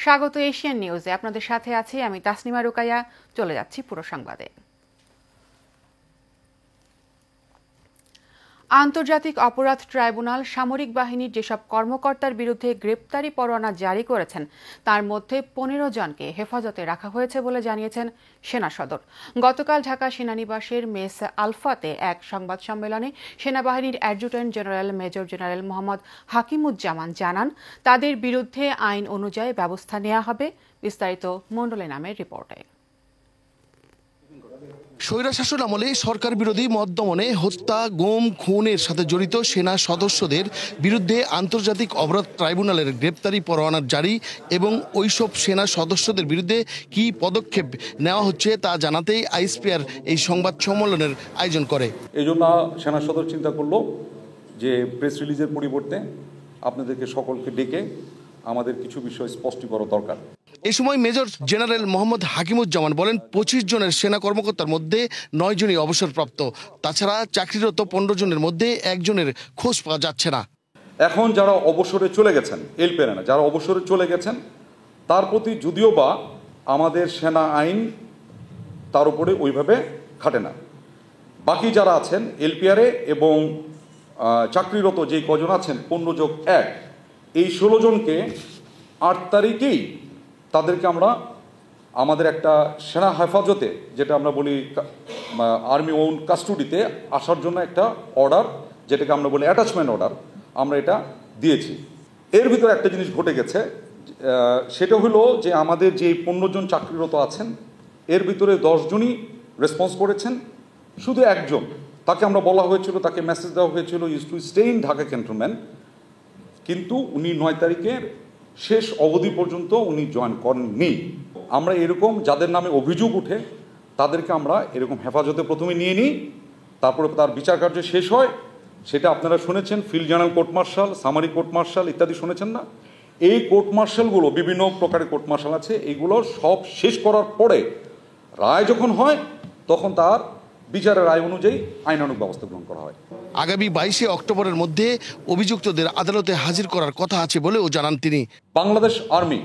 স্বাগত এশিয়ান নিউজে। আপনাদের সাথে আছি আমি তাসনিমা রুকাইয়া। চলে যাচ্ছি পুরো সংবাদে। আন্তর্জাতিক অপরাধ ট্রাইব্যুনাল সামরিক বাহিনীর যেসব কর্মকর্তার বিরুদ্ধে গ্রেপ্তারি পরোয়ানা জারি করেছেন তার মধ্যে ১৫ জনকে হেফাজতে রাখা হয়েছে বলে জানিয়েছেন সেনা সদর। গতকাল ঢাকা সেনানিবাসের মেস আলফাতে এক সংবাদ সম্মেলনে সেনাবাহিনীর adjutant general major general Mohammad Hakimuzzaman জানান, তাদের বিরুদ্ধে আইন অনুযায়ী ব্যবস্থা নেওয়া হবে। বিস্তারিত মণ্ডলে নামের রিপোর্টে। স্বৈরশাসন আমলে সরকার বিরোধী মত দমনে, হত্যা, গুম, খুনের সাথে জড়িত সেনা সদস্যদের বিরুদ্ধে আন্তর্জাতিক অপরাধ ট্রাইব্যুনালের গ্রেপ্তারি পরোয়ানা জারি এবং ওইসব সেনা সদস্যদের বিরুদ্ধে কী পদক্ষেপ নেওয়া হচ্ছে তা জানাতেই আইএসপিআর এই সংবাদ সম্মেলনের আয়োজন করে। এই জন্য সেনা সদর চিন্তা করলো যে প্রেস রিলিজের পরিবর্তে আপনাদেরকে সকলকে ডেকে আমাদের কিছু বিষয় স্পষ্ট করা দরকার। এ সময় মেজর জেনারেল মোহাম্মদ হাকিমুজ্জামান বলেন, ২৫ জনের সেনা কর্মকর্তার মধ্যে ৯ জনই অবসরপ্রাপ্ত। তাছাড়া চাকরিরত ১৫ জনের মধ্যে একজনের খোঁজ পাওয়া যাচ্ছে না। এখন যারা অবসরে চলে গেছেন, এলপিআর না, যারা অবসরে চলে গেছেন তার প্রতি যদিও বা আমাদের সেনা আইন তার উপরে ওইভাবে খাটে না। বাকি যারা আছেন এলপিআরে এবং চাকরিরত যে কজন আছেন ১৫+১, এই ১৬ জনকে ৮ তারিখেই তাদেরকে আমরা আমাদের একটা সেনা হেফাজতে, যেটা আমরা বলি আর্মি ওন কাস্টডিতে আসার জন্য একটা অর্ডার, যেটাকে আমরা বলি অ্যাটাচমেন্ট অর্ডার, আমরা এটা দিয়েছি। এর ভিতরে একটা জিনিস ঘটে গেছে, সেটা হলো যে আমাদের যে ১৫ জন চাকরিরত আছেন এর ভিতরে 10 জনই রেসপন্স করেছেন। শুধু একজন, তাকে আমরা বলা হয়েছিল, তাকে মেসেজ দেওয়া হয়েছিল is to stay in Dhaka cantonment, কিন্তু উনি ৯ তারিখের শেষ অবধি পর্যন্ত উনি জয়েন করেননি। আমরা এরকম যাদের নামে অভিযোগ উঠে তাদেরকে আমরা এরকম হেফাজতে প্রথমে নিয়ে নিই, তারপরে তার বিচার কার্য শেষ হয়। সেটা আপনারা শুনেছেন, field general court martial, summary court martial ইত্যাদি শুনেছেন না? এই কোর্ট মার্শালগুলো, বিভিন্ন প্রকারের কোর্ট মার্শাল আছে, এইগুলো সব শেষ করার পরে রায় যখন হয় তখন তার বিচারের রায় অনুযায়ী আইনানুগ ব্যবস্থা গ্রহণ করা হয়। আগামী ২২শে অক্টোবরের মধ্যে অভিযুক্তদের আদালতে হাজির করার কথা আছে বলেও জানান তিনি। বাংলাদেশ আর্মি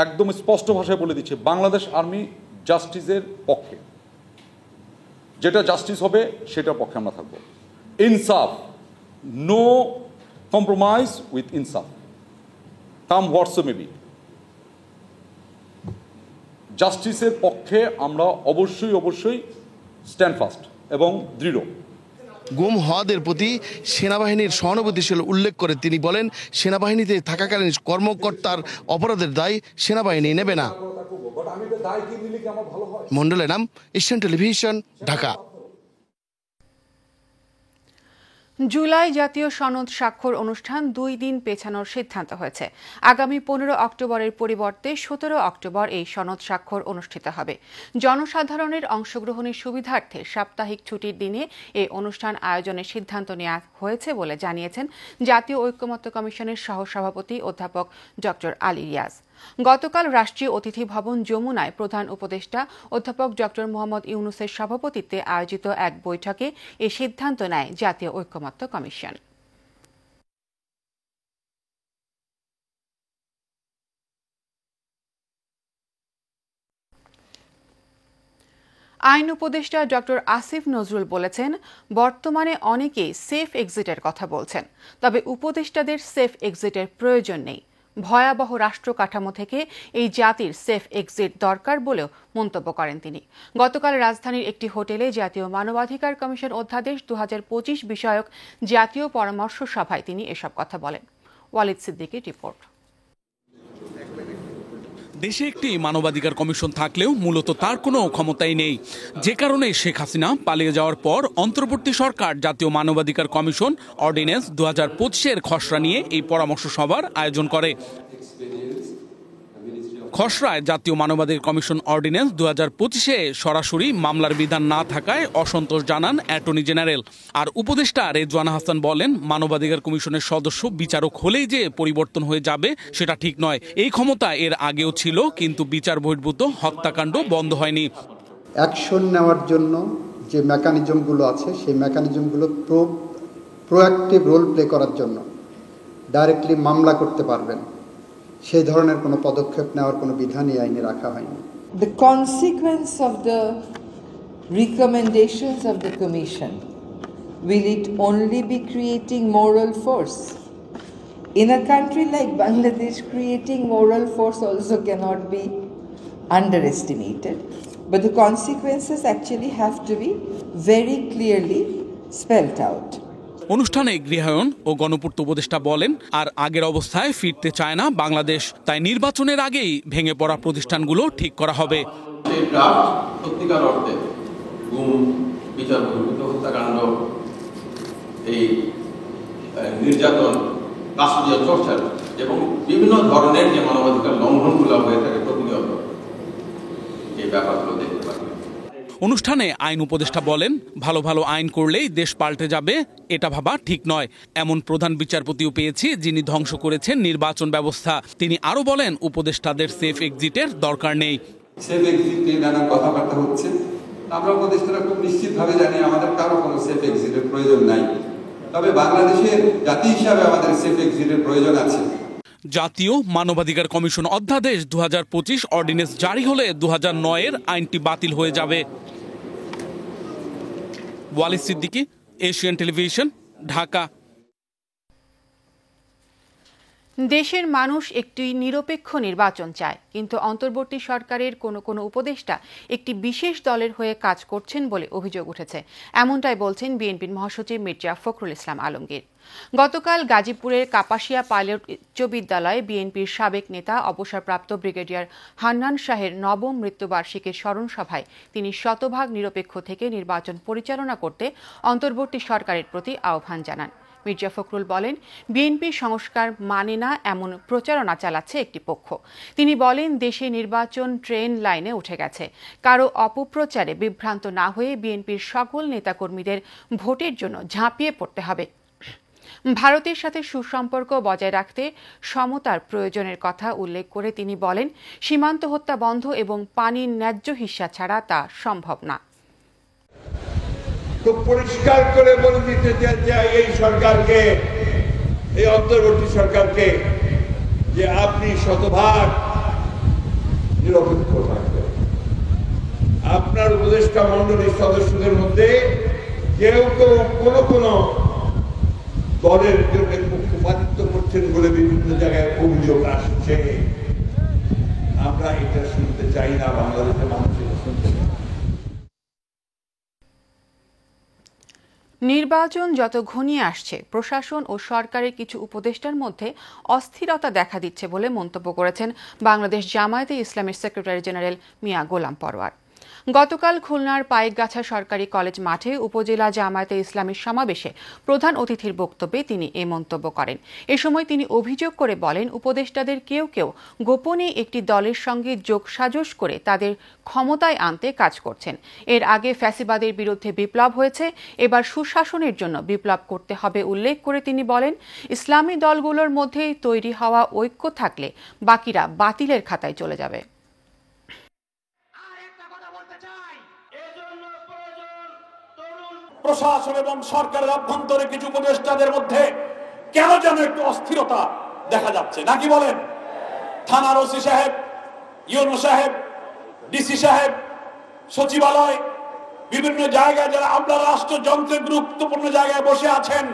একদম স্পষ্ট ভাষায় বলে দিচ্ছে, বাংলাদেশ আর্মি জাস্টিসের পক্ষে, যেটা জাস্টিস হবে সেটার পক্ষে আমরা থাকবো। ইনসাফ, নো কম্প্রোমাইজ উইথ ইনসাফ, কাম হোয়াটস মেবি। জাস্টিসের পক্ষে আমরা অবশ্যই স্ট্যান্ড ফাস্ট এবং দৃঢ়। গুম হওয়াদের প্রতি সেনাবাহিনীর সহানুভূতিশীল উল্লেখ করে তিনি বলেন, সেনাবাহিনীতে থাকাকালীন কর্মকর্তার অপরাধের দায় সেনাবাহিনী নেবে না। মন্ডলের নাম, এশিয়ান টেলিভিশন, ঢাকা। জুলাই জাতীয় সনদ স্বাক্ষর অনুষ্ঠান ২ দিন পেছানোর সিদ্ধান্ত হয়েছে। আগামী ১৫ অক্টোবরের পরিবর্তে ১৭ অক্টোবর এই সনদ স্বাক্ষর অনুষ্ঠিত হবে। জনসাধারণের অংশগ্রহণের সুবিধার্থে সাপ্তাহিক ছুটির দিনে এই অনুষ্ঠান আয়োজনের সিদ্ধান্ত নেওয়া হয়েছে বলে জানিয়েছেন জাতীয় ঐকমত্য কমিশনের সহসভাপতি অধ্যাপক ডক্টর আলী রিয়াজ। গতকাল রাষ্ট্রীয় অতিথি ভবন যমুনায় প্রধান উপদেষ্টা অধ্যাপক ডক্টর মোহাম্মদ ইউনুসের সভাপতিত্বে আয়োজিত এক বৈঠকে এ সিদ্ধান্ত নেয় জাতীয় ঐকমত্য কমিশন। আইন উপদেষ্টা ডক্টর আসিফ নজরুল বলেছেন, বর্তমানে অনেকেই সেফ এক্সিটের কথা বলছেন, তবে উপদেষ্টাদের সেফ এক্সিটের প্রয়োজন নেই। ভয়াবহ রাষ্ট্র কাঠামো থেকে এই জাতির সেফ এক্সিট দরকার বলেও মন্তব্য করেন তিনি। গতকাল রাজধানীর একটি হোটেলে জাতীয় মানবাধিকার কমিশন অধ্যাদেশ ২০২৫ বিষয়ক জাতীয় পরামর্শ সভায় তিনি এসব কথা বলেন। ওয়ালিদ সিদ্দিকীর রিপোর্ট। দেশে একটি মানবাধিকার কমিশন থাকলেও মূলত তার কোনো ক্ষমতাই নেই, যে কারণে শেখ হাসিনা পালিয়ে যাওয়ার পর অন্তর্বর্তী সরকার জাতীয় মানবাধিকার কমিশন অর্ডিন্যান্স ২০২৫-এর খসড়া নিয়ে এই পরামর্শ সভার আয়োজন করে। খসড়ায় জাতীয় মানবাধিকার কমিশন অর্ডিন্যান্স ২০২৫-এ সরাসরি মামলার বিধান না থাকায় অসন্তোষ জানান অ্যাটর্নি জেনারেল। আর উপদেষ্টা রেজওয়ানা হাসান বলেন, মানবাধিকার কমিশনের সদস্য বিচারক হলেই যে পরিবর্তন হয়ে যাবে সেটা ঠিক নয়। এই ক্ষমতা এর আগেও ছিল, কিন্তু বিচার বহির্ভূত হত্যাকাণ্ড বন্ধ হয়নি। অ্যাকশন নেওয়ার জন্য যে মেকানিজমগুলো আছে সেই মেকানিজমগুলো প্রোঅ্যাক্টিভ রোল প্লে করার জন্য ডাইরেক্টলি মামলা করতে পারবেন, সেই ধরনের কোনো পদক্ষেপ নেওয়ার কোনো বিধানই আইনে রাখা হয়নি। The consequence of the recommendations of the Commission, will it only be creating moral force? In a country like Bangladesh, creating moral force also cannot be underestimated. But the consequences actually have to be very clearly spelled out. অনুষ্ঠানে গৃহায়ন ও গণপূর্ত উপদেষ্টা বলেন, আর আগের অবস্থায় ফিরতে চায় না বাংলাদেশ, তাই নির্বাচনের আগেই ভেঙে পড়া প্রতিষ্ঠানগুলো ঠিক করা হবে। সেই ড্রাফট সত্যিকার অর্থে গুম, বিচার বহির্ভূত হত্যাকাণ্ড, এই নির্যাতন, কাস্টডিয়াল টর্চার এবং বিভিন্ন ধরনের যে মানবাধিকার লঙ্ঘনগুলো হয়ে থাকে প্রতিনিয়ত, এই ব্যাপারগুলো দেখতে পাবে। অনুষ্ঠানে আইন উপদেষ্টা বলেন, ভালো ভালো আইন করলেই দেশ পাল্টে যাবে এটা ভাবা ঠিক নয়। এমন প্রধান বিচারপতিও পেয়েছি যিনি ধ্বংস করেছেন নির্বাচন ব্যবস্থা। তিনি আরো বলেন, উপদেষ্টাদের সেফ এক্সিটের দরকার নেই। সেফ এক্সিট নিয়ে নানা কথাবার্তা হচ্ছে, আমরা উপদেষ্টারা খুব নিশ্চিতভাবে জানি আমাদের কারো কোনো সেফ এক্সিটের প্রয়োজন নাই, তবে বাংলাদেশের জাতি হিসাবে আমাদের সেফ এক্সিটের প্রয়োজন আছে। জাতীয় মানবাধিকার কমিশন অধ্যাদেশ 2025 অর্ডিন্যান্স জারি হলে 2009-এর আইনটি বাতিল হয়ে যাবে। Walid Siddiqui, Asian television, Dhaka. দেশের মানুষ একটি নিরপেক্ষ নির্বাচন চায়, কিন্তু অন্তর্বর্তী সরকারের কোনো উপদেষ্টা একটি বিশেষ দলের হয়ে কাজ করছেন বলে অভিযোগ উঠেছে। এমনটাই বলছেন বিএনপির মহাসচিব মির্জা ফখরুল ইসলাম আলমগীর। গতকাল গাজীপুরের কাপাসিয়া পাইলট উচ্চ বিদ্যালয়ে বিএনপির সাবেক নেতা অবসরপ্রাপ্ত ব্রিগেডিয়ার হান্নান শাহের নবম মৃত্যুবার্ষিকীর স্মরণ সভায় তিনি শতভাগ নিরপেক্ষ থেকে নির্বাচন পরিচালনা করতে অন্তর্বর্তী সরকারের প্রতি আহ্বান জানান। মির্জা ফখরুল বলেন, বিএনপি সংস্কার মানে না এমন প্রচারণা চালাচ্ছে একটি পক্ষ। তিনি বলেন, দেশে নির্বাচন ট্রেন লাইনে উঠে গেছে। কারো অপপ্রচারে বিভ্রান্ত না হয়ে বিএনপির সকল নেতাকর্মীদের ভোটের জন্য ঝাঁপিয়ে পড়তে হবে। ভারতের সাথে সুসম্পর্ক বজায় রাখতে সমতার প্রয়োজনের কথা উল্লেখ করে তিনি বলেন, সীমান্ত হত্যা বন্ধ এবং পানির ন্যায্য হিস্যা ছাড়া তা সম্ভব না। খুব পরিষ্কার করে বলে দিতে চাই এই সরকারকে, এই অন্তর্বর্তী সরকারকে, যে আপনি শতভাগ নিরপেক্ষ থাকবেন। আপনার উপদেষ্টা মণ্ডলীর সদস্যদের মধ্যে কেউ কেউ কোনো দলের জন্য পক্ষপাতিত্ব করছেন বলে বিভিন্ন জায়গায় অভিযোগ আসছে। আমরা এটা শুনতে চাই না, বাংলাদেশের মানুষ এটা শুনতে চাই। নির্বাচন যত ঘনিয়ে আসছে, প্রশাসন ও সরকারের কিছু উপদেষ্টার মধ্যে অস্থিরতা দেখা দিচ্ছে বলে মন্তব্য করেছেন বাংলাদেশ জামায়াতে ইসলামের সেক্রেটারি জেনারেল মিয়া গোলাম পরোয়ার। গতকাল খুলনার পাইকগাছা সরকারি কলেজ মাঠে উপজেলা জামায়াতে ইসলামের সমাবেশে প্রধান অতিথির বক্তব্যে তিনি এ মন্তব্য করেন। এ সময় তিনি অভিযোগ করে বলেন, উপদেষ্টাদের কেউ কেউ গোপনে একটি দলের সঙ্গে যোগসাজশ করে তাদের ক্ষমতায় আনতে কাজ করছেন। এর আগে ফ্যাসিবাদের বিরুদ্ধে বিপ্লব হয়েছে, এবার সুশাসনের জন্য বিপ্লব করতে হবে উল্লেখ করে তিনি বলেন, ইসলামী দলগুলোর মধ্যেই তৈরি হওয়া ঐক্য থাকলে বাকিরা বাতিলের খাতায় চলে যাবে। প্রশাসন এবং সরকারের অভ্যন্তরে কিছু উপদেষ্টাদের মধ্যে কেন যেন একটু অস্থিরতা দেখা যাচ্ছে, নাকি বলেন? থানার ওসি সাহেব, ইউনো সাহেব, ডিসি সাহেব, সচিবালয়, বিভিন্ন জায়গায় যারা আমরা রাষ্ট্রযন্ত্রের গুরুত্বপূর্ণ জায়গায় বসে আছেন,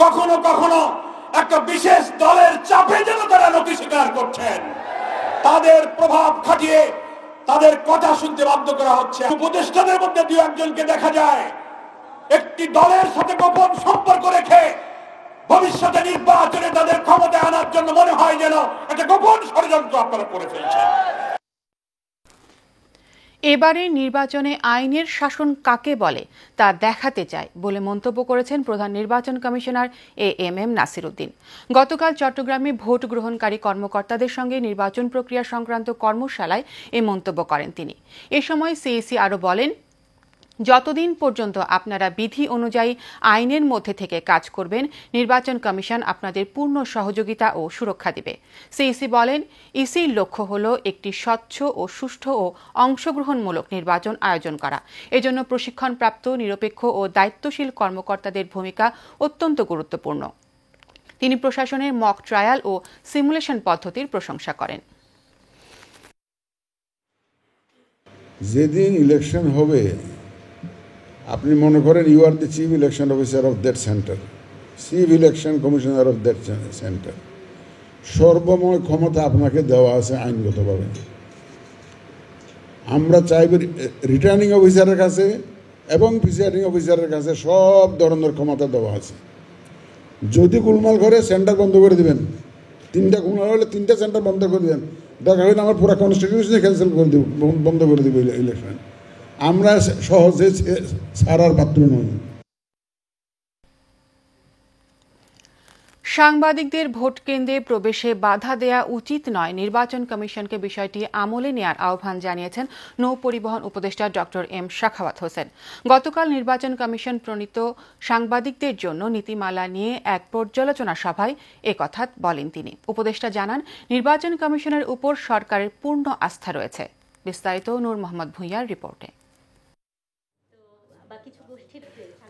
কখনো কখনো একটা বিশেষ দলের চাপে যেন তারা নথি স্বীকার করছেন। তাদের প্রভাব খাটিয়ে তাদের কথা শুনতে বাধ্য করা হচ্ছে। উপদেষ্টাদের মধ্যে দু একজনকে দেখা যায় একটি দলের সাথে গোপন সম্পর্ক রেখে ভবিষ্যতে নির্বাচনে তাদের ক্ষমতায় আনার জন্য মনে হয় যেন একটা গোপন ষড়যন্ত্র আপনারা করে ফেলছেন। এবারে নির্বাচনে আইনের শাসন কাকে বলে তা দেখাতে চায় বলে মন্তব্য করেছেন প্রধান নির্বাচন কমিশনার এএমএম নাসির উদ্দিন। গতকাল চট্টগ্রামে ভোট গ্রহণকারী কর্মকর্তাদের সঙ্গে নির্বাচন প্রক্রিয়া সংক্রান্ত কর্মশালায় এ মন্তব্য করেন তিনি। এ সময় সিইসি আরও বলেন, যতদিন পর্যন্ত আপনারা বিধি অনুযায়ী আইনের মধ্যে থেকে কাজ করবেন, নির্বাচন কমিশন আপনাদের পূর্ণ সহযোগিতা ও সুরক্ষা দেবে। সিইসি বলেন, ইসির লক্ষ্য হল একটি স্বচ্ছ ও সুষ্ঠু ও অংশগ্রহণমূলক নির্বাচন আয়োজন করা। এজন্য প্রশিক্ষণপ্রাপ্ত, নিরপেক্ষ ও দায়িত্বশীল কর্মকর্তাদের ভূমিকা অত্যন্ত গুরুত্বপূর্ণ। তিনি প্রশাসনের মক ট্রায়াল ও সিমুলেশন পদ্ধতির প্রশংসা করেন। যেদিন ইলেকশন হবে, আপনি মনে করেন you are the chief election officer of that centre, chief election commissioner of that centre. সর্বময় ক্ষমতা আপনাকে দেওয়া আছে আইনগতভাবে। আমরা চাইব রিটার্নিং অফিসারের কাছে এবং প্রিসাইডিং অফিসারের কাছে সব ধরনের ক্ষমতা দেওয়া আছে। যদি গোলমাল করে সেন্টার বন্ধ করে দিবেন, 3টা গোলমাল হলে 3টা সেন্টার বন্ধ করে দিবেন, দরকার হলে আমার পুরো কনস্টিটিউশনে ক্যান্সেল করে দিব, বন্ধ করে দিব ইলেকশন। আমরা সহজে ছাড়ার পাত্র নই। সাংবাদিকদের ভোট কেন্দ্রে প্রবেশে বাধা দেয়া উচিত নয়, নির্বাচন কমিশনকে বিষয়টি আমলে নেয়ার আহ্বান জানিয়েছেন নৌপরিবহন উপদেষ্টা ডক্টর এম সাখাওয়াত হোসেন। গতকাল নির্বাচন কমিশন প্রণীত সাংবাদিকদের জন্য নীতিমালা নিয়ে এক পর্যালোচনা সভায় একথা বলেন তিনি। উপদেষ্টা জানান, নির্বাচন কমিশনের উপর সরকারের পূর্ণ আস্থা রয়েছে। বিস্তারিত নূর মোহাম্মদ ভূঁইয়ার রিপোর্টে।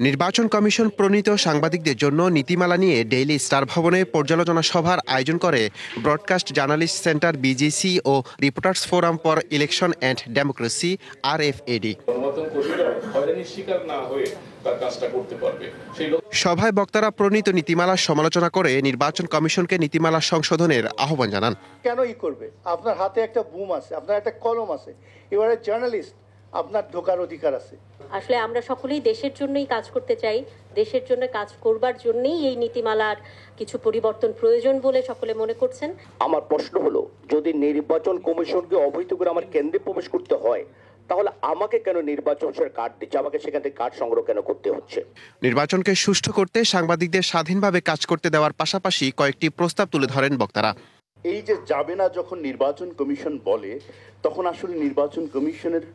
নির্বাচন কমিশন প্রণীত সাংবাদিকদের জন্য নীতিমালা নিয়ে ডেইলি স্টার ভবনে পর্যালোচনা সভার আয়োজন করে ব্রডকাস্ট জার্নালিস্ট সেন্টার বিজিসি ও reporters forum for election and democracy RFAD। সভায় বক্তারা প্রণীত নীতিমালার সমালোচনা করে নির্বাচন কমিশনকে নীতিমালা সংশোধনের আহ্বান জানান। কেনই করবে? আপনার হাতে একটা বুম আছে, আপনার একটা কলম আছে, এবারে জার্নালিস্ট, আপনার ঢোকার অধিকার আছে। আসলে আমরা সকলেই দেশের জন্যই কাজ করতে চাই, দেশের জন্য কাজ করবার জন্যই এই নীতিমালার কিছু পরিবর্তন প্রয়োজন বলে সকলে মনে করছেন। আমার প্রশ্ন হলো, যদি নির্বাচন কমিশনকে অবহিত করে আমার কেন্দ্রে প্রবেশ করতে হয়, তাহলে আমাকে কেন নির্বাচন কার্ড দিচ্ছে, আমাকে সেখান থেকে কার্ড সংগ্রহ কেন করতে হচ্ছে? নির্বাচনকে সুষ্ঠু করতে সাংবাদিকদের স্বাধীনভাবে কাজ করতে দেওয়ার পাশাপাশি কয়েকটি প্রস্তাব তুলে ধরেন বক্তারা। এই যে যাবে না যখন নির্বাচন কমিশন বলে, তখন আসলে নির্বাচন কমিশনের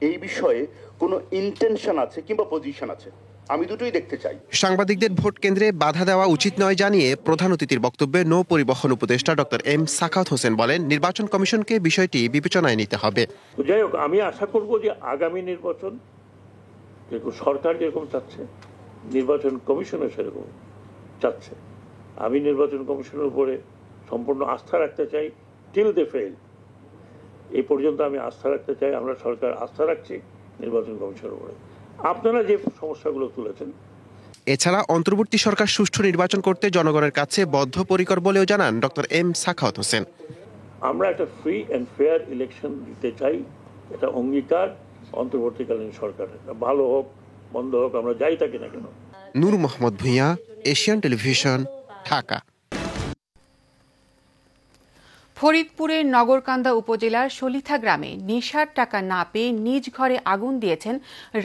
এই বিষয়ে কোনো ইন্টেনশন আছে কিংবা পজিশন আছে, আমি দুটোই দেখতে চাই। সাংবাদিকদের ভোট কেন্দ্রে বাধা দেওয়া উচিত নয় জানিয়ে প্রধান অতিথির বক্তব্যে নৌ পরিবহন উপদেষ্টা ডক্টর এম সাখাওয়াত হোসেন বলেন, নির্বাচন কমিশনকে বিষয়টি বিবেচনায় নিতে হবে। যাই হোক, আমি আশা করব যে আগামী নির্বাচন সরকার যেরকম চাচ্ছে, নির্বাচন কমিশনও সেরকম চাচ্ছে। আমি নির্বাচন কমিশনের উপরে সম্পূর্ণ আস্থা রাখতে চাই, টিল দে ফেল। এই পর্যন্ত আমি আস্থা রাখতে চাই, আমরা সরকার আস্থা রাখছি নির্বাচন কমিশনের উপরে। আপনারা যে সমস্যাগুলো তুলেছেন, এছাড়া অন্তর্বর্তী সরকার সুষ্ঠু নির্বাচন করতে জনগণের কাছে বদ্ধপরিকর বলেও জানান ডক্টর এম সাখাওয়াত হোসেন। আমরা একটা ফ্রি অ্যান্ড ফেয়ার ইলেকশন দিতে চাই, এটা অঙ্গীকার অন্তর্বর্তীকালীন সরকারের। ভালো হোক মন্দ হোক, আমরা যাই থাকি না কেন। নূর মোহাম্মদ ভূঁইয়া, এশিয়ান টেলিভিশন, ঢাকা। ফরিদপুরের নগরকান্দা উপজেলার সলিথা গ্রামে নেশার টাকা না পেয়ে নিজ ঘরে আগুন দিয়েছেন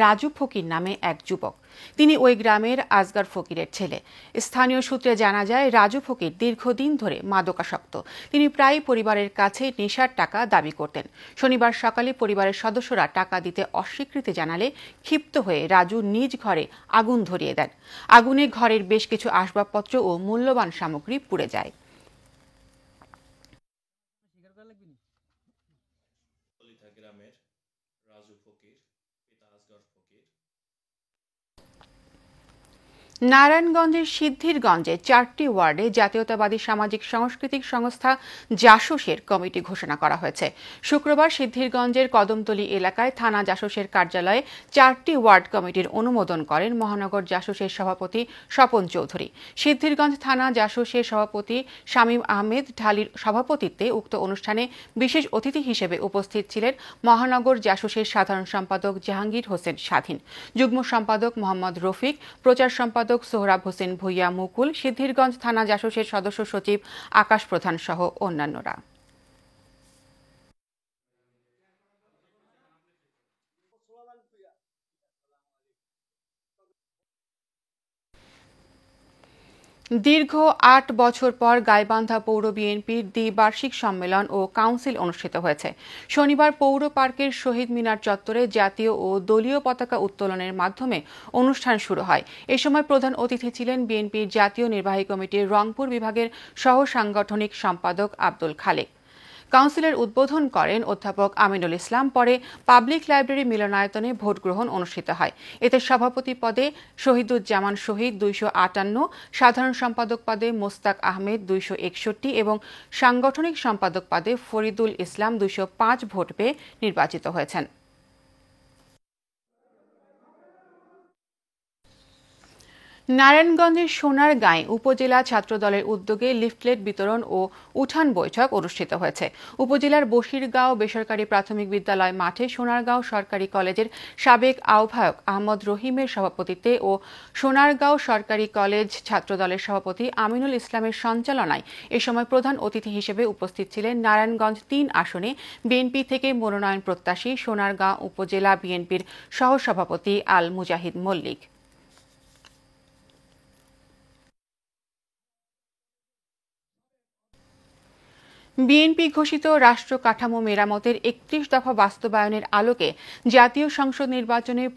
রাজু ফকির নামে এক যুবক। তিনি ওই গ্রামের আজগার ফকিরের ছেলে। স্থানীয় সূত্রে জানা যায়, রাজু ফকির দীর্ঘদিন ধরে মাদকাসক্ত। তিনি প্রায় পরিবারের কাছে নেশার টাকা দাবি করতেন। শনিবার সকালে পরিবারের সদস্যরা টাকা দিতে অস্বীকৃতি জানালে ক্ষিপ্ত হয়ে রাজু নিজ ঘরে আগুন ধরিয়ে দেন। আগুনে ঘরের বেশ কিছু আসবাবপত্র ও মূল্যবান সামগ্রী পুড়ে যায়। নারায়ণগঞ্জের সিদ্ধিরগঞ্জে 4টি ওয়ার্ডে জাতীয়তাবাদী সামাজিক সাংস্কৃতিক সংস্থা জাসুসের কমিটি ঘোষণা করা হয়েছে। শুক্রবার সিদ্ধিরগঞ্জের কদমতলী এলাকায় থানা জাসুসের কার্যালয়ে 4টি ওয়ার্ড কমিটির অনুমোদন করেন মহানগর জাসুসের সভাপতি স্বপন চৌধুরী। সিদ্ধিরগঞ্জ থানা জাসুসের সভাপতি শামীম আহমেদ ঢালির সভাপতিত্বে উক্ত অনুষ্ঠানে বিশেষ অতিথি হিসেবে উপস্থিত ছিলেন মহানগর জাসুসের সাধারণ সম্পাদক জাহাঙ্গীর হোসেন স্বাধীন, যুগ্ম সম্পাদক মোহাম্মদ রফিক, প্রচার সম্পাদক সোহরাব হোসেন ভূঁইয়া মুকুল, সিদ্ধিরগঞ্জ থানা জাসুসের সদস্য সচিব আকাশ প্রধান সহ অন্যান্যরা। দীর্ঘ 8 বছর পর গাইবান্ধা পৌর বিএনপির দ্বিবার্ষিক সম্মেলন ও কাউন্সিল অনুষ্ঠিত হয়েছে। শনিবার পৌর পার্কের শহীদ মিনার চত্বরে জাতীয় ও দলীয় পতাকা উত্তোলনের মাধ্যমে অনুষ্ঠান শুরু হয়। এ সময় প্রধান অতিথি ছিলেন বিএনপির জাতীয় নির্বাহী কমিটির রংপুর বিভাগের সহ সাংগঠনিক সম্পাদক আব্দুল খালেক। কাউন্সিলের উদ্বোধন করেন অধ্যাপক আমিনুল ইসলাম। পরে পাবলিক লাইব্রেরি মিলনায়তনে ভোট গ্রহণ অনুষ্ঠিত হয়। এতে সভাপতি পদে শহীদুজ্জামান শহীদ 258, সাধারণ সম্পাদক পদে মোস্তাক আহমেদ 261 এবং সাংগঠনিক সম্পাদক পদে ফরিদুল ইসলাম 205 ভোট পেয়ে নির্বাচিত হয়েছেন। নারায়ণগঞ্জের সোনারগাঁয়ে উপজেলা ছাত্রদলের উদ্যোগে লিফলেট বিতরণ ও উঠান বৈঠক অনুষ্ঠিত হয়েছে। উপজেলার বশিরগাঁও বেসরকারি প্রাথমিক বিদ্যালয় মাঠে সোনারগাঁও সরকারি কলেজের সাবেক আহ্বায়ক আহমদ রহিমের সভাপতিত্বে ও সোনারগাঁও সরকারি কলেজ ছাত্রদলের সভাপতি আমিনুল ইসলামের সঞ্চালনায় এ সময় প্রধান অতিথি হিসেবে উপস্থিত ছিলেন নারায়ণগঞ্জ 3 আসনে বিএনপি থেকে মনোনয়ন প্রত্যাশী সোনারগাঁও উপজেলা বিএনপির সহসভাপতি আল মুজাহিদ মল্লিক। বিএনপি ঘোষিত রাষ্ট্র কাঠামো মেরামতের 31 দফা বাস্তবায়নের আলোকে জাতীয় সংসদ নির্বাচনের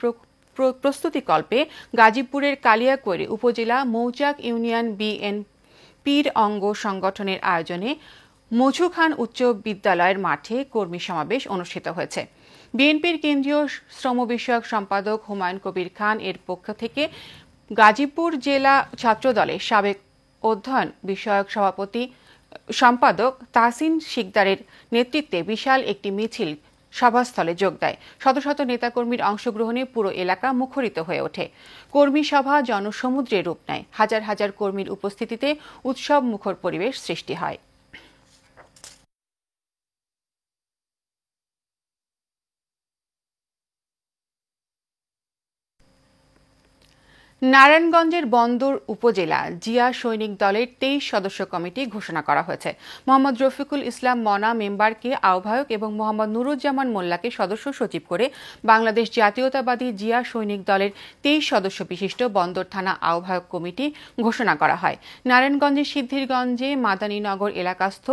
প্রস্তুতিকল্পে গাজীপুরের কালিয়াকৈর উপজেলা মৌচাক ইউনিয়ন বিএনপির অঙ্গ সংগঠনের আয়োজনে মজু খান উচ্চ বিদ্যালয়ের মাঠে কর্মী সমাবেশ অনুষ্ঠিত হয়েছে। বিএনপির কেন্দ্রীয় শ্রম বিষয়ক সম্পাদক হুমায়ুন কবির খান এর পক্ষ থেকে গাজীপুর জেলা ছাত্রদলের সাবেক অধ্যয়ন বিষয়ক সম্পাদক তাহসিন শিকদারের নেতৃত্বে বিশাল একটি মিছিল সভাস্থলে যোগ দেয়। শত শত নেতাকর্মীর অংশগ্রহণে পুরো এলাকা মুখরিত হয়ে ওঠে। কর্মী সভা জনসমুদ্রে রূপ নেয়। হাজার হাজার কর্মীর উপস্থিতিতে উৎসব মুখর পরিবেশ সৃষ্টি হয়। নারায়ণগঞ্জের বন্দর উপজেলা জিয়া সৈনিক দলের 23 সদস্য কমিটি ঘোষণা করা হয়েছে। মোহাম্মদ রফিকুল ইসলাম মনা মেম্বারকে আহ্বায়ক এবং মোহাম্মদ নুরুজ্জামান মোল্লাকে সদস্য সচিব করে বাংলাদেশ জাতীয়তাবাদী জিয়া সৈনিক দলের 23 সদস্য বিশিষ্ট বন্দর থানা আহ্বায়ক কমিটি ঘোষণা করা হয়। নারায়ণগঞ্জের সিদ্ধিরগঞ্জে মাদানীনগর এলাকাস্থ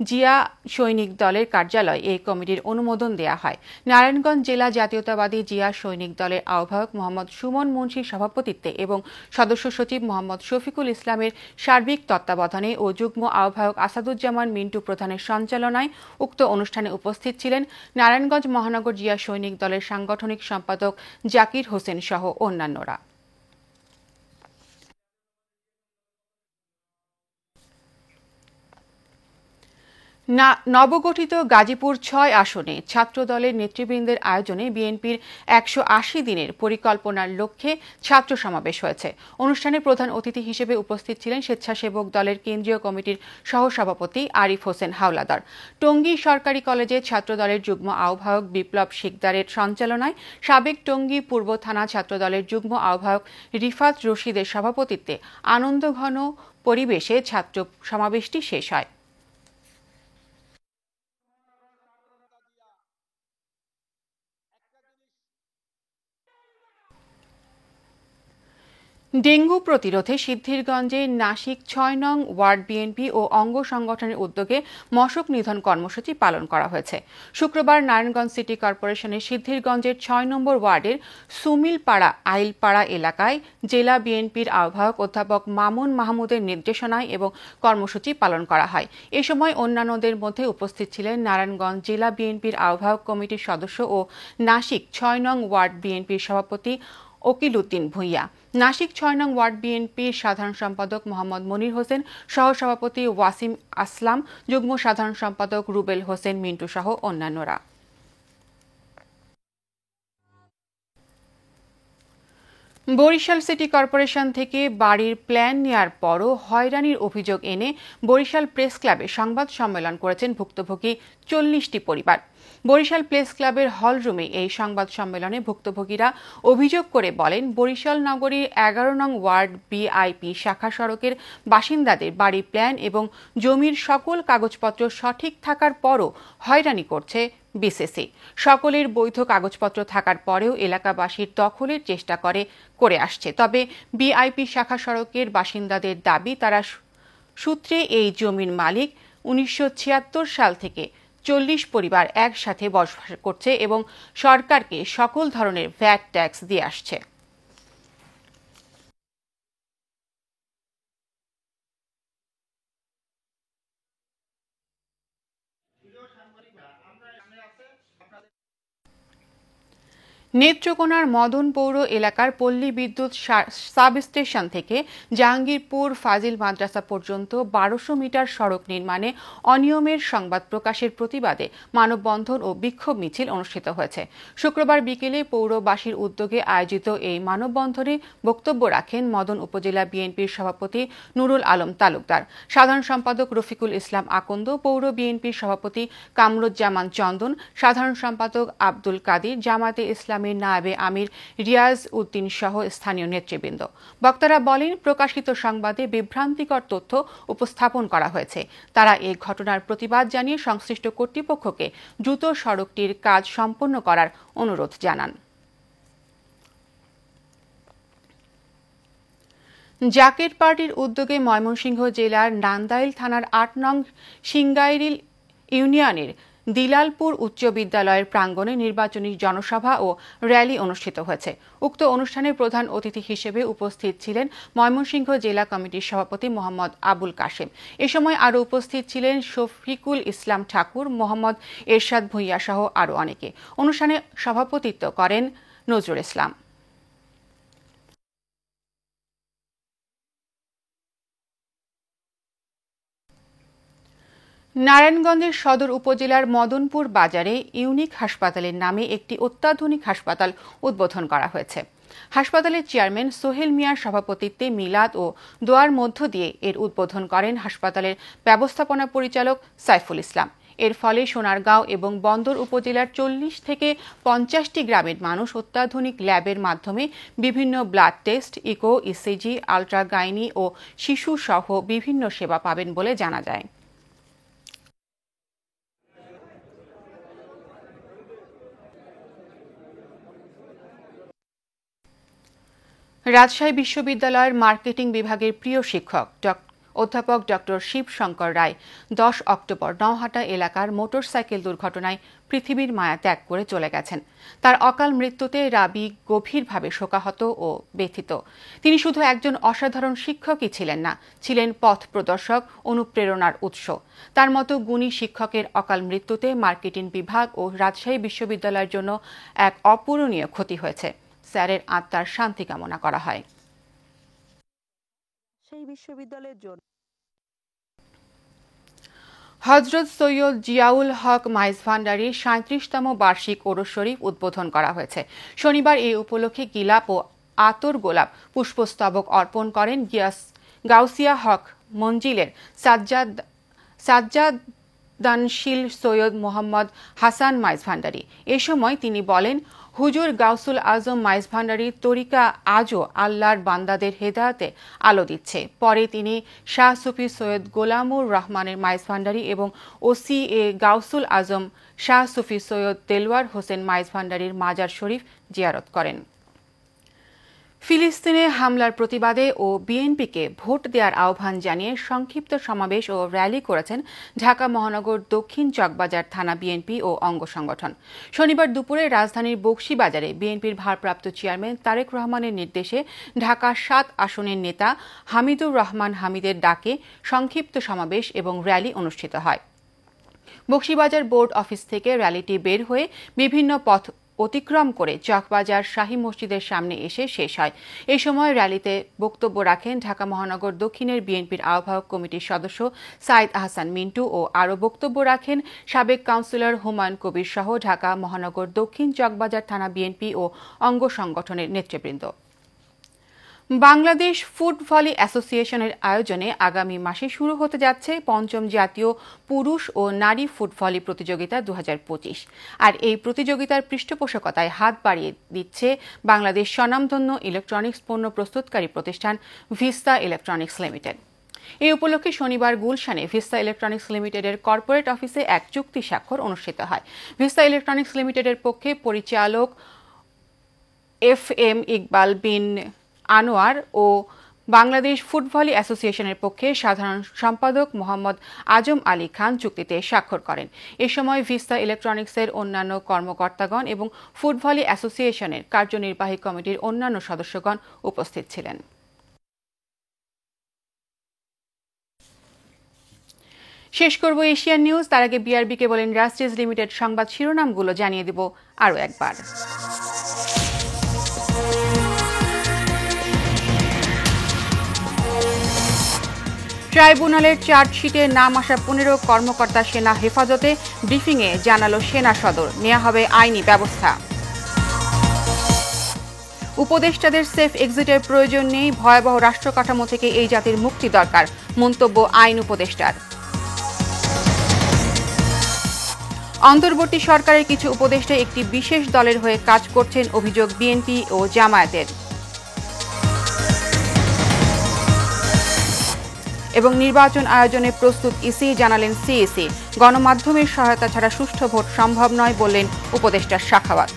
জিয়া সৈনিক দলের কার্যালয় এই কমিটির অনুমোদন দেয়া হয়। নারায়ণগঞ্জ জেলা জাতীয়তাবাদী জিয়া সৈনিক দলের আহ্বায়ক মোহাম্মদ সুমন মুন্সির সভাপতিত্বে এবং সদস্য সচিব মোহাম্মদ শফিকুল ইসলামের সার্বিক তত্ত্বাবধানে ও যুগ্ম আহ্বায়ক আসাদুজ্জামান মিন্টু প্রধানের সঞ্চালনায় উক্ত অনুষ্ঠানে উপস্থিত ছিলেন নারায়ণগঞ্জ মহানগর জিয়া সৈনিক দলের সাংগঠনিক সম্পাদক জাকির হোসেন সহ অন্যান্যরা। নবগঠিত গাজীপুর 6 আসনে ছাত্রদলের নেতৃবৃন্দের আয়োজনে বিএনপির 180 দিনের পরিকল্পনার লক্ষ্যে ছাত্র সমাবেশ হয়েছে। অনুষ্ঠানে প্রধান অতিথি হিসেবে উপস্থিত ছিলেন স্বেচ্ছাসেবক দলের কেন্দ্রীয় কমিটির সহসভাপতি আরিফ হোসেন হাওলাদার। টঙ্গী সরকারি কলেজে ছাত্রদলের যুগ্ম আহ্বায়ক বিপ্লব শিকদারের সঞ্চালনায় সাবেক টঙ্গী পূর্ব থানা ছাত্রদলের যুগ্ম আহ্বায়ক রিফাত রশিদের সভাপতিত্বে আনন্দঘন পরিবেশে ছাত্র সমাবেশটি শেষ হয়। ডেঙ্গু প্রতিরোধে সিদ্ধিরগঞ্জে নাসিক 6 নং ওয়ার্ড বিএনপি ও অঙ্গ সংগঠনের উদ্যোগে মশক নিধন কর্মসূচি পালন করা হয়েছে। শুক্রবার নারায়ণগঞ্জ সিটি কর্পোরেশনের সিদ্ধিরগঞ্জের 6 নম্বর ওয়ার্ডের সুমিলপাড়া আইলপাড়া এলাকায় জেলা বিএনপির আহ্বায়ক অধ্যাপক মামুন মাহমুদের নির্দেশনায় এবং কর্মসূচি পালন করা হয়। এ সময় অন্যান্যদের মধ্যে উপস্থিত ছিলেন নারায়ণগঞ্জ জেলা বিএনপির আহ্বায়ক কমিটির সদস্য ও নাসিক 6 নং ওয়ার্ড বিএনপির সভাপতি ওকিল উদ্দিন ভূঁইয়া, নাসিক 6 নং ওয়ার্ড বিএনপির সাধারণ সম্পাদক মোহাম্মদ মনির হোসেন, সহসভাপতি ওয়াসিম আসলাম, যুগ্ম সাধারণ সম্পাদক রুবেল হোসেন মিন্টু সহ অন্যান্যরা। বরিশাল সিটি কর্পোরেশন থেকে বাড়ির প্ল্যান নেয়ার পরও হয়রানির অভিযোগ এনে বরিশাল প্রেস ক্লাবে সংবাদ সম্মেলন করেছেন ভুক্তভোগী 40টি পরিবার। বরিশাল প্রেস ক্লাবের হলরুমে এই সংবাদ সম্মেলনে ভুক্তভোগীরা অভিযোগ করে বলেন, বরিশাল নগরীর 11 নং ওয়ার্ড বিআইপি শাখা সড়কের বাসিন্দাদের বাড়ি প্ল্যান এবং জমির সকল কাগজপত্র সঠিক থাকার পরও হয়রানি করছে বিসিসি। সকলের বৈধ কাগজপত্র থাকার পরেও এলাকাবাসীর দখলের চেষ্টা করে আসছে। তবে বিআইপি শাখা সড়কের বাসিন্দাদের দাবি, তারা সূত্রে এই জমির মালিক 1976 সাল থেকে 40 পরিবার একসাথে বসবাস করছে এবং সরকারকে সকল ধরনের ভ্যাট ট্যাক্স দিয়ে আসছে। নেত্রকোনার মদন পৌর এলাকার পল্লী বিদ্যুৎ সাব স্টেশন থেকে জাহাঙ্গীরপুর ফাজিল মাদ্রাসা পর্যন্ত 1200 মিটার সড়ক নির্মাণে অনিয়মের সংবাদ প্রকাশের প্রতিবাদে মানববন্ধন ও বিক্ষোভ মিছিল অনুষ্ঠিত হয়েছে। শুক্রবার বিকেলে পৌরবাসীর উদ্যোগে আয়োজিত এই মানববন্ধনে বক্তব্য রাখেন মদন উপজেলা বিএনপির সভাপতি নুরুল আলম তালুকদার, সাধারণ সম্পাদক রফিকুল ইসলাম আকন্দ, পৌর বিএনপির সভাপতি কামরুজ্জামান চন্দন, সাধারণ সম্পাদক আব্দুল কাদির, জামায়াতে ইসলাম নায়েবে আমির রিয়াজ উদ্দিন সহ স্থানীয় নেতৃবৃন্দ। বক্তারা বলেন, প্রকাশিত সংবাদে বিভ্রান্তিকর তথ্য উপস্থাপন করা হয়েছে। তারা এই ঘটনার প্রতিবাদ জানিয়ে সংশ্লিষ্ট কর্তৃপক্ষকে দ্রুত সড়কটির কাজ সম্পন্ন করার অনুরোধ জানান। জাকেট পার্টির উদ্যোগে ময়মনসিংহ জেলার নান্দাইল থানার ৮ নং সিংগাইরিল ইউনিয়নের দিলালপুর উচ্চ বিদ্যালয়ের প্রাঙ্গণে নির্বাচনী জনসভা ও র্যালি অনুষ্ঠিত হয়েছে। উক্ত অনুষ্ঠানে প্রধান অতিথি হিসেবে উপস্থিত ছিলেন ময়মনসিংহ জেলা কমিটির সভাপতি মোহাম্মদ আবুল কাশেম। এ সময় আরও উপস্থিত ছিলেন শফিকুল ইসলাম ঠাকুর, মোহাম্মদ এরশাদ ভূঁইয়া সহ আরও অনেকে। অনুষ্ঠানে সভাপতিত্ব করেন নজরুল ইসলাম। নারায়ণগঞ্জের সদর উপজেলার মদনপুর বাজারে ইউনিক হাসপাতালের নামে একটি অত্যাধুনিক হাসপাতাল উদ্বোধন করা হয়েছে। হাসপাতালের চেয়ারম্যান সোহেল মিয়ার সভাপতিত্বে মিলাদ ও দোয়ার মধ্য দিয়ে এর উদ্বোধন করেন হাসপাতালের ব্যবস্থাপনা পরিচালক সাইফুল ইসলাম। এর ফলে সোনারগাঁও এবং বন্দর উপজেলার 40 থেকে 50টি গ্রামের মানুষ অত্যাধুনিক ল্যাবের মাধ্যমে বিভিন্ন ব্লাড টেস্ট, ইকো, ইসিজি, আলট্রাগাইনি ও শিশু সহ বিভিন্ন সেবা পাবেন বলে জানা যায়। রাজশাহী বিশ্ববিদ্যালয়ের মার্কেটিং বিভাগের প্রিয় শিক্ষক অধ্যাপক ডক্টর শিবশঙ্কর রায় 10 অক্টোবর নওহাটা এলাকার মোটরসাইকেল দুর্ঘটনায় পৃথিবীর মায়া ত্যাগ করে চলে গেছেন। তার অকাল মৃত্যুতে রাবি গভীরভাবে শোকাহত ও ব্যথিত। তিনি শুধু একজন অসাধারণ শিক্ষকই ছিলেন না, ছিলেন পথ প্রদর্শক, অনুপ্রেরণার উৎস। তার মতো গুণী শিক্ষকের অকাল মৃত্যুতে মার্কেটিং বিভাগ ও রাজশাহী বিশ্ববিদ্যালয়ের জন্য এক অপূরণীয় ক্ষতি হয়েছে। স্যারের আত্মার শান্তি কামনা করা হয়। সেই বিশ্ববিদ্যালয়ের জন্য হযরত সৈয়দ জিয়াউল হক মাইজ ভান্ডারীর 37তম বার্ষিক ওরস শরীফ উদ্বোধন করা হয়েছে। শনিবার এই উপলক্ষে গিলাপ ও আতর গোলাপ পুষ্পস্তবক অর্পণ করেন গাউসিয়া হক মঞ্জিলের সাজ্জাদানশীল সৈয়দ মোহাম্মদ হাসান মাইজ ভান্ডারী। এ সময় তিনি বলেন, হুজুর গাউসুল আজম মাইজ ভান্ডারীর তরিকা আজও আল্লাহর বান্দাদের হেদায়েতে আলো দিচ্ছে। পরে তিনি শাহ সুফি সৈয়দ গোলামুর রহমানের মাইজ ভান্ডারী এবং ওসি এ গাউসুল আজম শাহ সুফি সৈয়দ দেলওয়ার হোসেন মাইজ ভান্ডারীর মাজার শরীফ জিয়ারত করেন। ফিলিস্তিনে হামলার প্রতিবাদে ও বিএনপিকে ভোট দেওয়ার আহ্বান জানিয়ে সংক্ষিপ্ত সমাবেশ ও র্যালি করেছেন ঢাকা মহানগর দক্ষিণ চকবাজার থানা বিএনপি ও অঙ্গ সংগঠন। শনিবার দুপুরে রাজধানীর বকশীবাজারে বিএনপির ভারপ্রাপ্ত চেয়ারম্যান তারেক রহমানের নির্দেশে ঢাকা 7 আসনের নেতা হামিদুর রহমান হামিদের ডাকে সংক্ষিপ্ত সমাবেশ এবং র্যালি অনুষ্ঠিত হয়। বকশীবাজার বোর্ড অফিস থেকে র্যালিটি বের হয়ে বিভিন্ন পথ অতিক্রম করে চকবাজার শাহী মসজিদের সামনে এসে শেষ হয়। এই সময় র্যালিতে বক্তব্য রাখেন ঢাকা মহানগর দক্ষিণের বিএনপির আহ্বায়ক কমিটির সদস্য সাইদ আহসান মিন্টু ও আরও বক্তব্য রাখেন সাবেক কাউন্সিলর হুমায়ুন কবির সহ ঢাকা মহানগর দক্ষিণ চকবাজার থানা বিএনপি ও অঙ্গ সংগঠনের নেতৃবৃন্দ। বাংলাদেশ ফুড ভলি অ্যাসোসিয়েশনের আয়োজনে আগামী মাসে শুরু হতে যাচ্ছে 5ম জাতীয় পুরুষ ও নারী ফুড ভলি প্রতিযোগিতা 2025। আর এই প্রতিযোগিতার পৃষ্ঠপোষকতায় হাত বাড়িয়ে দিচ্ছে বাংলাদেশ স্বনামধন্য ইলেকট্রনিক্স পণ্য প্রস্তুতকারী প্রতিষ্ঠান ভিস্তা ইলেকট্রনিক্স লিমিটেড। এই উপলক্ষে শনিবার গুলশানে ভিস্তা ইলেকট্রনিক্স লিমিটেডের কর্পোরেট অফিসে এক চুক্তি স্বাক্ষর অনুষ্ঠিত হয়। ভিস্তা ইলেকট্রনিক্স লিমিটেডের পক্ষে পরিচালক FM ইকবাল বিন আনোয়ার ও বাংলাদেশ ফুড ভলি অ্যাসোসিয়েশনের পক্ষে সাধারণ সম্পাদক মোহাম্মদ আজম আলী খান চুক্তিতে স্বাক্ষর করেন। এ সময় ভিস্তা ইলেকট্রনিক্সের অন্যান্য কর্মকর্তাগণ এবং ফুড ভলি অ্যাসোসিয়েশনের কার্যনির্বাহী কমিটির অন্যান্য সদস্যগণ উপস্থিত ছিলেন। শেষ করব এশিয়ান নিউজ। তার আগে বিআরবিকে বলেন রাস্ট্রিজ লিমিটেড সংবাদ শিরোনামগুলো জানিয়ে দেব আরও একবার। ট্রাইব্যুনালের চার্জশিটে নাম আসা 15 কর্মকর্তা সেনা হেফাজতে, ব্রিফিংয়ে জানালো সেনা সদর, নেওয়া হবে আইনি ব্যবস্থা। উপদেষ্টাদের সেফ এক্সিটের প্রয়োজন নেই, ভয়াবহ রাষ্ট্র কাঠামো থেকে এই জাতির মুক্তি দরকার, মন্তব্য আইন উপদেষ্টার। অন্তর্বর্তী সরকারের কিছু উপদেষ্টা একটি বিশেষ দলের হয়ে কাজ করছেন, অভিযোগ বিএনপি ও জামায়াতের। এবং নির্বাচন আয়োজনে প্রস্তুত ইসি, জানালেন সিইসি। গণমাধ্যমের সহায়তা ছাড়া সুষ্ঠু ভোট সম্ভব নয় বললেন উপদেষ্টা সাখাওয়াত।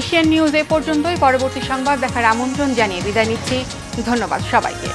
এশিয়ান নিউজ এ পর্যন্তই। পরবর্তী সংবাদ দেখার আমন্ত্রণ জানিয়ে বিদায় নিচ্ছি। ধন্যবাদ সবাইকে।